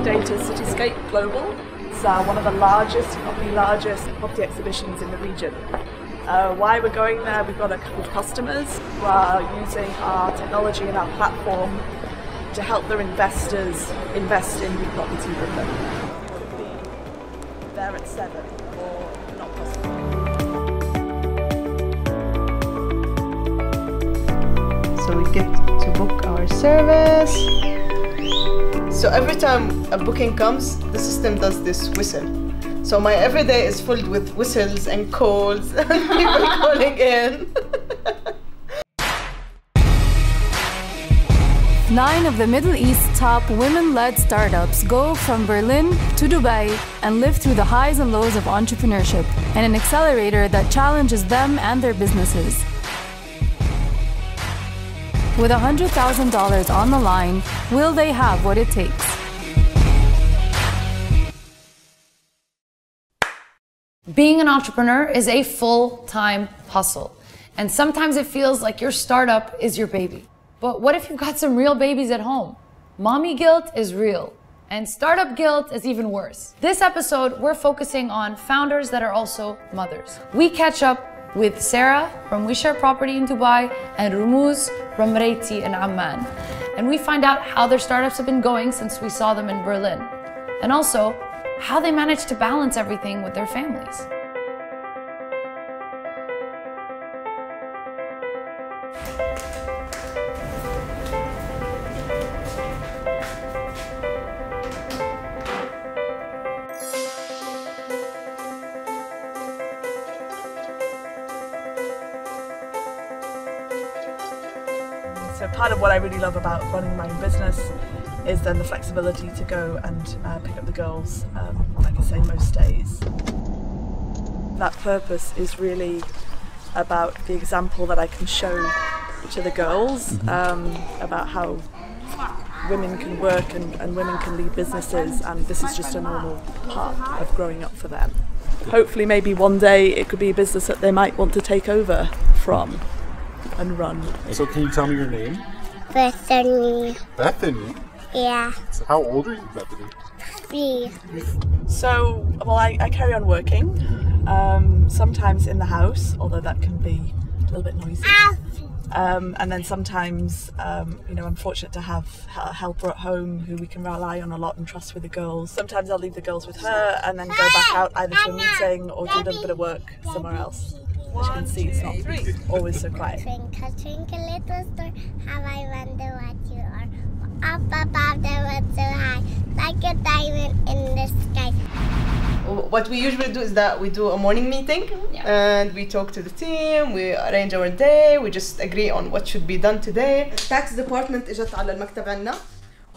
today to Cityscape Global. It's one of the largest, if not the largest, property exhibitions in the region. Why we're going there, we've got a couple of customers who are using our technology and our platform to help their investors invest in new property with them. Could be there at 7 or not possible. So we get to book our service. So every time a booking comes, the system does this whistle. So my everyday is filled with whistles and calls and people calling in. 9 of the Middle East's top women-led startups go from Berlin to Dubai and live through the highs and lows of entrepreneurship and an accelerator that challenges them and their businesses. With $100,000 on the line, will they have what it takes? Being an entrepreneur is a full-time hustle. And sometimes it feels like your startup is your baby. But what if you've got some real babies at home? Mommy guilt is real. And startup guilt is even worse. This episode, we're focusing on founders that are also mothers. We catch up with Sarah from We Share Property in Dubai and Romouz from Mrayti in Amman. And we find out how their startups have been going since we saw them in Berlin. And also, how they manage to balance everything with their families. So part of what I really love about running my own business is then the flexibility to go and pick up the girls, like I say, most days. That purpose is really about the example that I can show to the girls about how women can work and women can lead businesses, and this is just a normal part of growing up for them. Hopefully maybe one day it could be a business that they might want to take over from and run. So can you tell me your name? Bethany. Bethany? Yeah. So how old are you, Bethany? 3. So, well, I carry on working, sometimes in the house, although that can be a little bit noisy. And then sometimes, you know, I'm fortunate to have a helper at home who we can rely on a lot and trust with the girls. Sometimes I'll leave the girls with her and then go back out either to a meeting or do a little bit of work somewhere else. As you can see, it's not always so quiet. Twinkle, twinkle, little star, how I wonder what you are. Up above the world so high, like a diamond in the sky. What we usually do is that we do a morning meeting and we talk to the team, we arrange our day, we just agree on what should be done today. Tax department اجت على المكتب عنا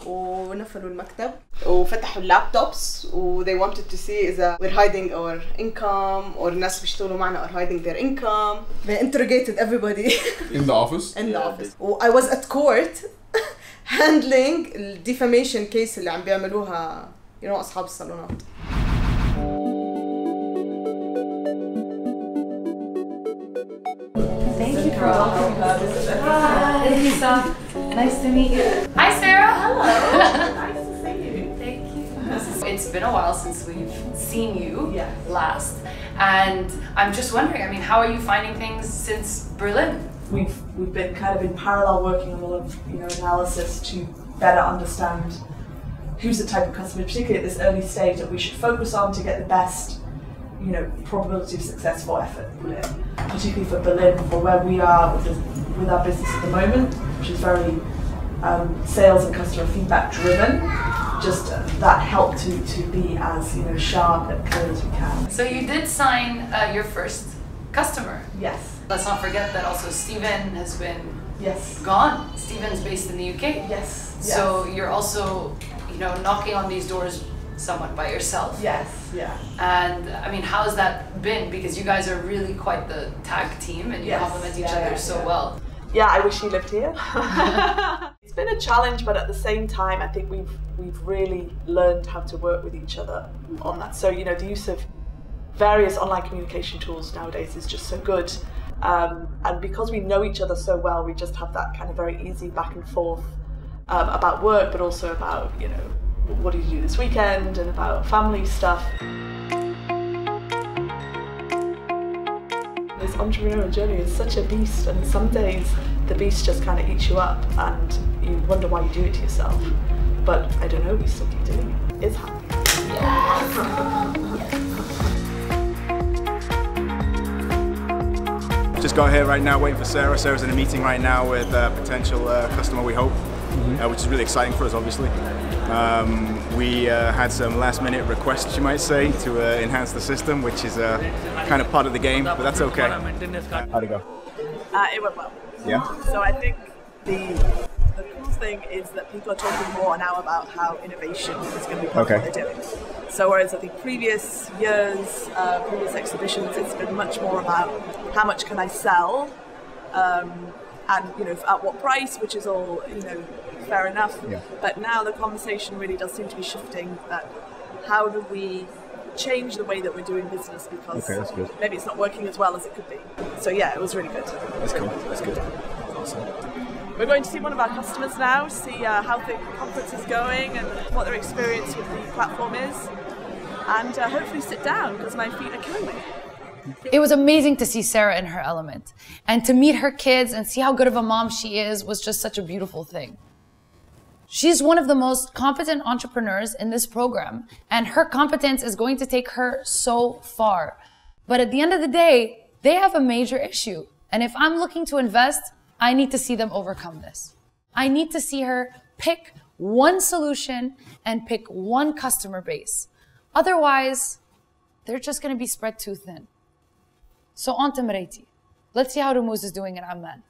ونفلوا المكتب وفتحوا اللابتوبس و they wanted to see إذا we're hiding our income or الناس بيشتغلوا معنا are hiding their income. They interrogated everybody In the office? in the office. I was at court handling the defamation case اللي عم بيعملوها you know أصحاب الصالونات. Thank you for welcoming us. Elissa, nice to meet you. Hi, Sarah. Hello. Nice to see you. Thank you. It's been a while since we've seen you last, and I'm just wondering. I mean, how are you finding things since Berlin? We've been kind of in parallel working on a lot of analysis to better understand who's the type of customer, particularly at this early stage, that we should focus on to get the best probability of success for effort put in, particularly for Berlin, for where we are with our business at the moment, which is very sales and customer feedback driven. Just that helped to be as sharp and clear as we can. So you did sign your first customer. Yes. Let's not forget that also Stephen has been gone. Stephen's based in the UK. Yes. So you're also knocking on these doors somewhat by yourself. Yes, yeah. And I mean, how's that been? Because you guys are really quite the tag team and you complement each other so well. Yeah, I wish he lived here. It's been a challenge, but at the same time, I think we've really learned how to work with each other on that. So, the use of various online communication tools nowadays is just so good. And because we know each other so well, we just have that kind of very easy back and forth about work, but also about, what did you do this weekend, and about family stuff. This entrepreneurial journey is such a beast, and some days the beast just kind of eats you up and you wonder why you do it to yourself. But I don't know, we still keep doing it. It's happy. Just got here right now waiting for Sarah. Sarah's in a meeting right now with a potential customer, we hope, which is really exciting for us, obviously. We had some last minute requests, you might say, to enhance the system, which is kind of part of the game, but that's okay. How'd it go? It went well. Yeah? So I think the cool thing is that people are talking more now about how innovation is going to be part of what they're doing. So whereas I think previous years, previous exhibitions, it's been much more about how much can I sell, and at what price, which is all fair enough. Yeah. But now the conversation really does seem to be shifting. That how do we change the way that we're doing business, because that's good. maybe it's not working as well as it could be. So yeah, it was really good. That's cool. That's good. Awesome. We're going to see one of our customers now, see how the conference is going and what their experience with the platform is, and hopefully sit down because my feet are killing me. It was amazing to see Sarah in her element, and to meet her kids and see how good of a mom she is was just such a beautiful thing. She's one of the most competent entrepreneurs in this program, and her competence is going to take her so far. But at the end of the day, they have a major issue. And if I'm looking to invest, I need to see them overcome this. I need to see her pick one solution and pick one customer base. Otherwise, they're just going to be spread too thin. So on to Mrayti. Let's see how Romouz is doing in Amman.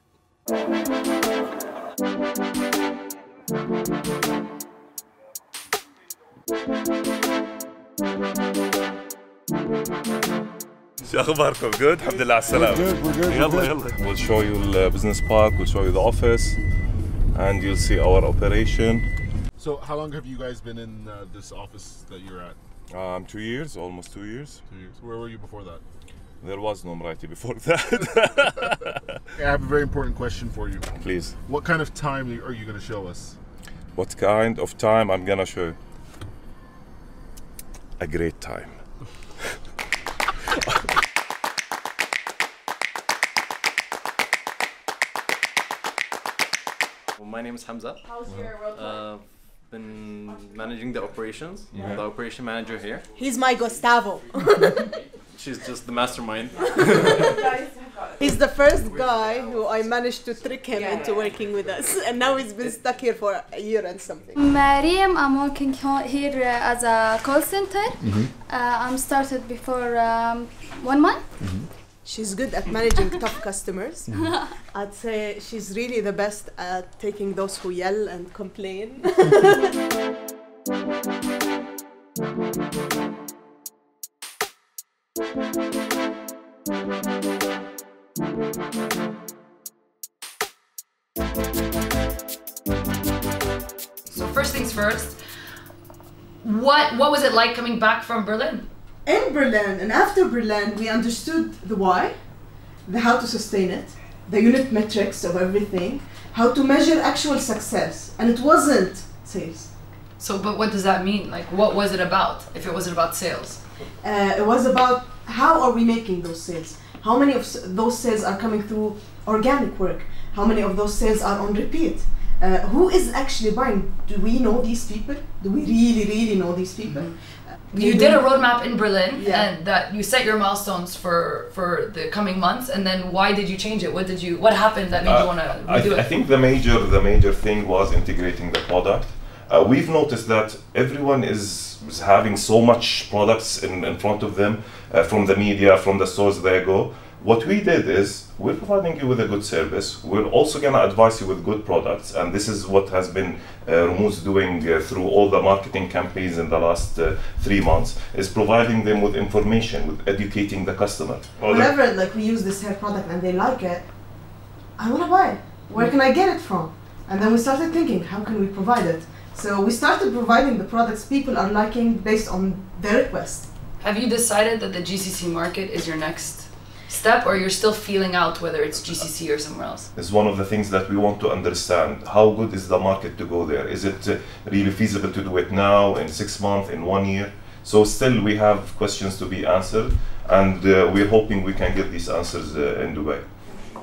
شو اخباركم؟ Good? الحمد لله على السلامة. يلا. We'll show you the business park, we'll show you the office, and you'll see our operation. So how long have you guys been in this office that you're at? 2 years, almost 2 years. 2 years. Where were you before that? There was no Mrayti before that. I have a very important question for you. Please. What kind of time are you going to show us? What kind of time I'm gonna show? A great time. My name is Hamza. How's your work? Been managing the operations. I'm the operation manager here. He's my Gustavo. She's just the mastermind. He's the first guy who I managed to trick him into working with us, and now he's been stuck here for a year and something. Mariam, I'm working here as a call center. I'm started before 1 month. She's good at managing tough customers. I'd say she's really the best at taking those who yell and complain. So first things first, what was it like coming back from Berlin? In Berlin and after Berlin, we understood the why, the how to sustain it, the unit metrics of everything, how to measure actual success, and it wasn't sales. So, but what does that mean? Like, what was it about, if it wasn't about sales? It was about how are we making those sales? How many of those sales are coming through organic work? How many of those sales are on repeat? Who is actually buying? Do we know these people? Do we really know these people? You did a roadmap in Berlin, and that you set your milestones for the coming months, and then why did you change it? What happened that made you want to redo it? I think the major thing was integrating the product. We've noticed that everyone is having so much products in front of them, from the media, from the stores they go. What we did is, we're providing you with a good service. We're also going to advise you with good products, and this is what has been Romouz doing through all the marketing campaigns in the last 3 months, is providing them with information, with educating the customer. Whenever we use this hair product and they like it, I want to buy it. Where can I get it from? And then we started thinking, how can we provide it? So we started providing the products people are liking based on their request. Have you decided that the GCC market is your next step, or you're still feeling out whether it's GCC or somewhere else? It's one of the things that we want to understand. How good is the market to go there? Is it really feasible to do it now, in 6 months, in 1 year? So still we have questions to be answered, and we're hoping we can get these answers in Dubai.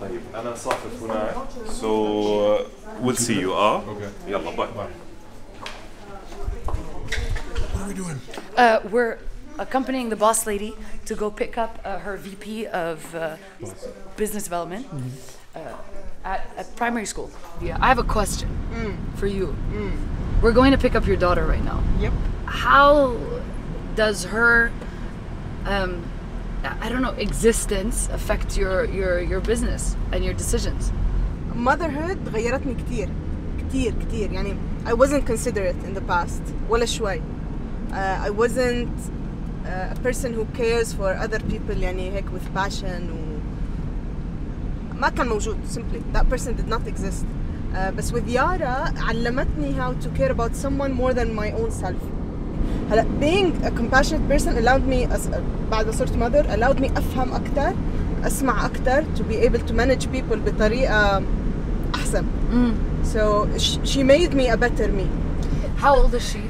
طيب أنا صافي هنا. So we'll see you. Okay. يلا bye. What are we doing? We're accompanying the boss lady to go pick up her VP of business development at primary school. Yeah, I have a question for you. We're going to pick up your daughter right now. Yep. How does her I don't know, existence affect your business and your decisions? Motherhood غيرتني كتير كتير يعني I wasn't considerate in the past ولا شوي. I wasn't a person who cares for other people يعني هيك with passion ما كان موجود simply. That person did not exist. بس with Yara علمتني how to care about someone more than my own self. هلا being a compassionate person allowed me بعد ما صرت mother allowed me أفهم أكتر أسمع أكتر to be able to manage people بطريقة أحسن. So she made me a better me. How old is she?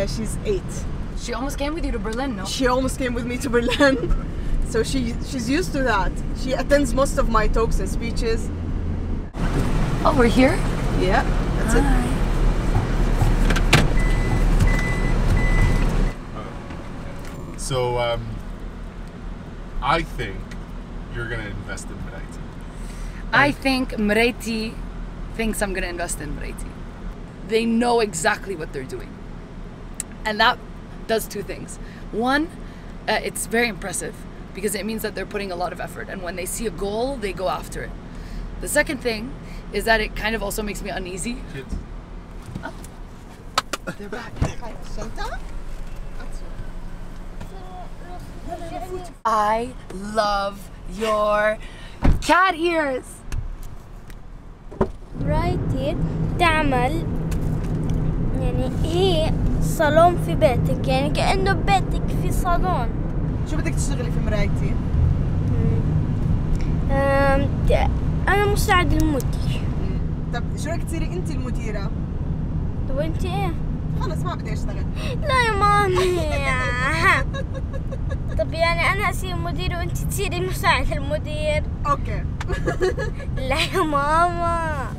She's 8. She almost came with you to Berlin, no? She almost came with me to Berlin. So she's used to that. She attends most of my talks and speeches. Oh, we're here? Yeah, that's it. So, I think you're gonna invest in Mrayti. I think Mrayti thinks I'm gonna invest in Mrayti. They know exactly what they're doing. And that does two things. One, it's very impressive because it means that they're putting a lot of effort. And when they see a goal, they go after it. The second thing is that it kind of also makes me uneasy. Kids. Oh. They're back. I love your cat ears. مرايتي تعمل يعني هي صالون في بيتك يعني كأنه بيتك في صالون. شو بدك تشتغلي في مرايتي؟ أنا مساعد المدير. طب شو رأيك تصيري أنت المديرة؟ طب وأنت إيه؟ خلص ما بدي أشتغل. لا يا مامي. طب يعني أنا أصير مدير وأنت تصيري مساعد المدير. أوكي. لا يا ماما.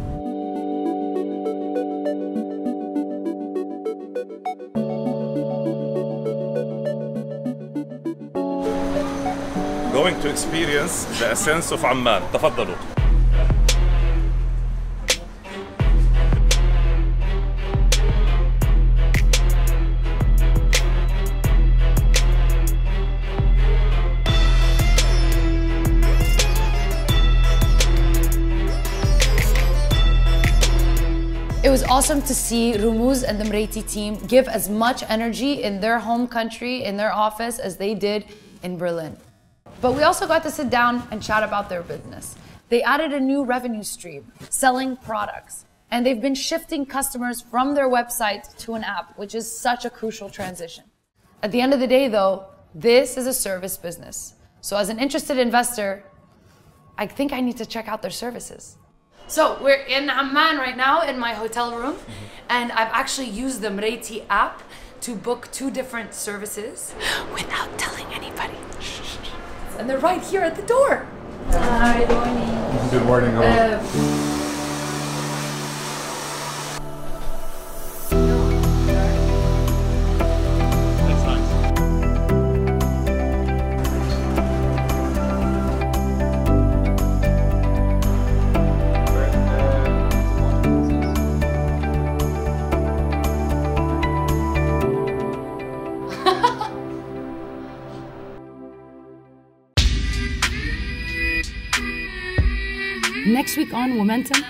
Going to experience the essence of Amman. تفضلوا. It was awesome to see Romouz and the Mrayti team give as much energy in their home country, in their office, as they did in Berlin. But we also got to sit down and chat about their business. They added a new revenue stream, selling products. And they've been shifting customers from their website to an app, which is such a crucial transition. At the end of the day, though, this is a service business. So as an interested investor, I think I need to check out their services. So we're in Amman right now in my hotel room, and I've actually used the Mrayti app to book 2 different services without telling anybody. And they're right here at the door. Hi, good morning. Good morning. Next week on Womentum,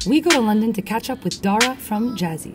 we go to London to catch up with Dara from Jazzy.